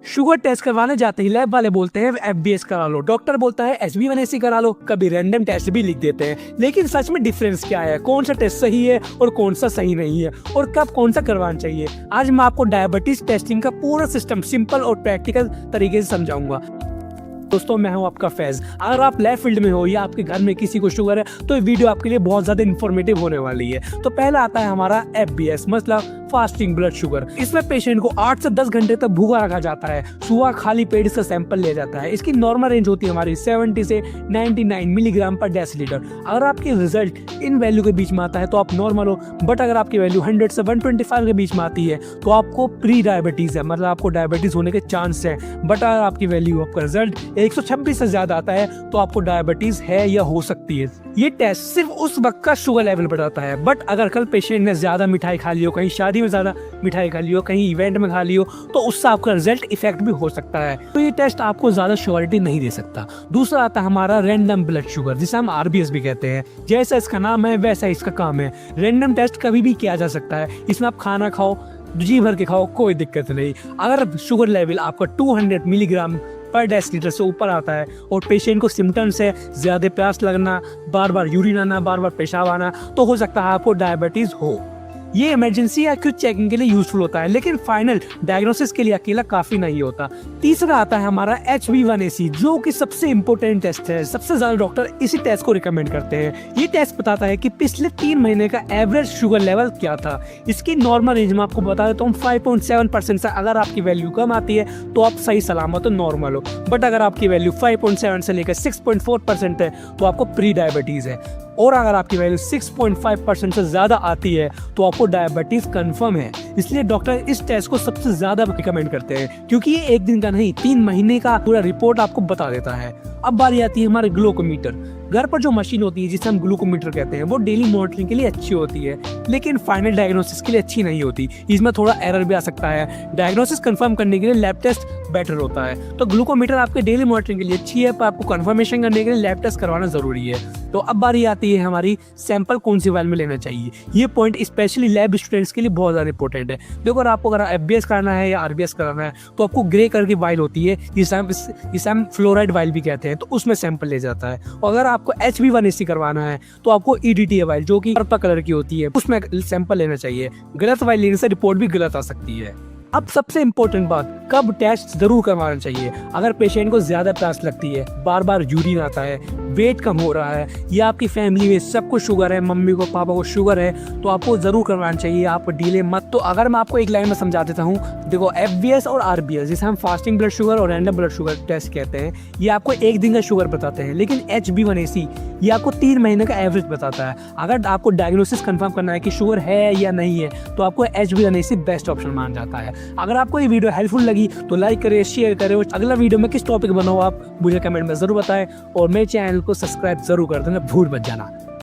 Sugar test करवाने जाते ही lab वाले बोलते हैं एफबीएस करा लो, डॉक्टर बोलता है HbA1c करा लो, कभी रैंडम टेस्ट भी लिख देते हैं। लेकिन सच में डिफरेंस क्या है, कौन सा टेस्ट सही है और कौन सा सही नहीं है, और कब कौन सा करवाना चाहिए। आज मैं आपको डायबिटीज टेस्टिंग का पूरा सिस्टम सिंपल और प्रैक्टिकल तरीके से समझाऊंगा। दोस्तों मैं हूं आपका फैज। अगर आप लैब फील्ड में हो या आपके घर में किसी को शुगर है तो ये वीडियो आपके लिए बहुत ज्यादा इन्फॉर्मेटिव होने वाली है। तो पहला आता है हमारा FBS, मतलब फास्टिंग ब्लड शुगर। इसमें पेशेंट को 8 से 10 घंटे तक भूखा रखा जाता है। सुबह खाली पेट इसका सैंपल लिया जाता है। इसकी नॉर्मल रेंज होती है हमारी 70 से 99 मिलीग्राम पर डेसीलीटर। अगर आपकी रिजल्ट इन वैल्यू के बीच में आता है तो आप नॉर्मल हो, बट अगर आपकी वैल्यू 100 से 125 के बीच में आती है तो आपको प्री डायबिटीज है, मतलब आपको डायबिटीज होने के चांस है। बट अगर आपकी वैल्यू, आपका रिजल्ट 126 से ज्यादा आता है तो आपको डायबिटीज है या हो सकती है। ये टेस्ट सिर्फ उस वक्त का शुगर लेवल बताता है, बट अगर कल पेशेंट ने ज्यादा मिठाई खा ली हो, कहीं शादी में ज्यादा मिठाई खा ली हो, कहीं इवेंट में खा ली हो, तो उससे आपका रिजल्ट इफेक्ट भी हो सकता है। तो ये टेस्ट आपको ज्यादा श्योरिटी नहीं दे सकता। दूसरा आता है हमारा रैंडम ब्लड शुगर, जिसे हम RBS भी कहते हैं। जैसा इसका नाम है वैसा इसका काम है। रैंडम टेस्ट कभी भी किया जा सकता है। इसमें आप खाना खाओ, जी भर के खाओ, कोई दिक्कत नहीं। अगर शुगर लेवल आपका 200 मिलीग्राम पर डेसीलीटर से ऊपर आता है और पेशेंट को सिम्टम्स है ज्यादा प्यास लगना, बार बार यूरिन आना, बार बार पेशाब आना, तो हो सकता है आपको डायबिटीज हो। ये इमरजेंसी या एक्यूट चेकिंग के लिए यूजफुल होता है, लेकिन फाइनल डायग्नोसिस के लिए अकेला काफी नहीं होता। तीसरा आता है हमारा HbA1c, जो कि सबसे इंपॉर्टेंट टेस्ट है। सबसे ज्यादा डॉक्टर इसी टेस्ट को रिकमेंड करते हैं। ये टेस्ट बताता है कि पिछले 3 महीने का एवरेज शुगर लेवल क्या था। इसकी नॉर्मल रेंज में आपको बता देता हूँ 5.7% से। अगर आपकी वैल्यू कम आती है तो आप सही सलामत हो, नॉर्मल हो। बट अगर आपकी वैल्यू 5.7 से लेकर 6.4% है तो आपको प्री डायबिटीज है। और अगर आपकी वैल्यू 6.5% से ज्यादा आती है तो आपको डायबिटीज कंफर्म है। इसलिए डॉक्टर इस टेस्ट को सबसे ज्यादा रिकमेंड करते हैं, क्योंकि ये 1 दिन का नहीं 3 महीने का पूरा रिपोर्ट आपको बता देता है। अब बारी आती है हमारे ग्लूकोमीटर। घर पर जो मशीन होती है जिसे हम ग्लूकोमीटर कहते हैं, वो डेली मॉनिटरिंग के लिए अच्छी होती है, लेकिन फाइनल डायग्नोसिस के लिए अच्छी नहीं होती। इसमें थोड़ा एरर भी आ सकता है। डायग्नोसिस कंफर्म करने के लिए लैब टेस्ट बेटर होता है। तो ग्लूकोमीटर आपके डेली मॉनिटरिंग के लिए अच्छी है, पर आपको कंफर्मेशन करने के लिए लैब टेस्ट करवाना जरूरी है। तो अब बारी आती है हमारी सैंपल कौन सी वाइल में लेना चाहिए। ये पॉइंट स्पेशली लैब स्टूडेंट्स के लिए बहुत ज्यादा इंपॉर्टेंट है। देखो अगर FBS कराना है या RBS कराना है तो आपको ग्रे कलर की वाइल होती है, जिसे हम फ्लोराइड वाइल भी कहते हैं, तो उसमें सैंपल ले जाता है। और अगर आपको HbA1c करवाना है तो आपको EDTA वाइल, जो कि पर्पल कलर की होती है, उसमें सैंपल लेना चाहिए। गलत वाइल लेने से रिपोर्ट भी गलत आ सकती है। अब सबसे इम्पोर्टेंट बात, कब टेस्ट जरूर करवाना चाहिए। अगर पेशेंट को ज्यादा प्यास लगती है, बार बार यूरिन आता है, वेट कम हो रहा है, या आपकी फैमिली में सबको शुगर है, मम्मी को पापा को शुगर है, तो आपको जरूर करवाना चाहिए। आप डिले मत। तो अगर मैं आपको एक लाइन में समझा देता हूँ, देखो FBS और RBS, जिसे हम फास्टिंग ब्लड शुगर और रैंडम ब्लड शुगर टेस्ट कहते हैं, ये आपको 1 दिन का शुगर बताते हैं। लेकिन HbA1c ये आपको 3 महीने का एवरेज बताता है। अगर आपको डायग्नोसिस कंफर्म करना है कि शुगर है या नहीं है तो आपको HbA1c बेस्ट ऑप्शन माना जाता है। अगर आपको ये वीडियो हेल्पफुल लगी तो लाइक करें, शेयर करें, और अगला वीडियो में किस टॉपिक बनाओ आप मुझे कमेंट में जरूर बताएं, और मेरे चैनल को सब्सक्राइब जरूर कर देना, भूल मत जाना।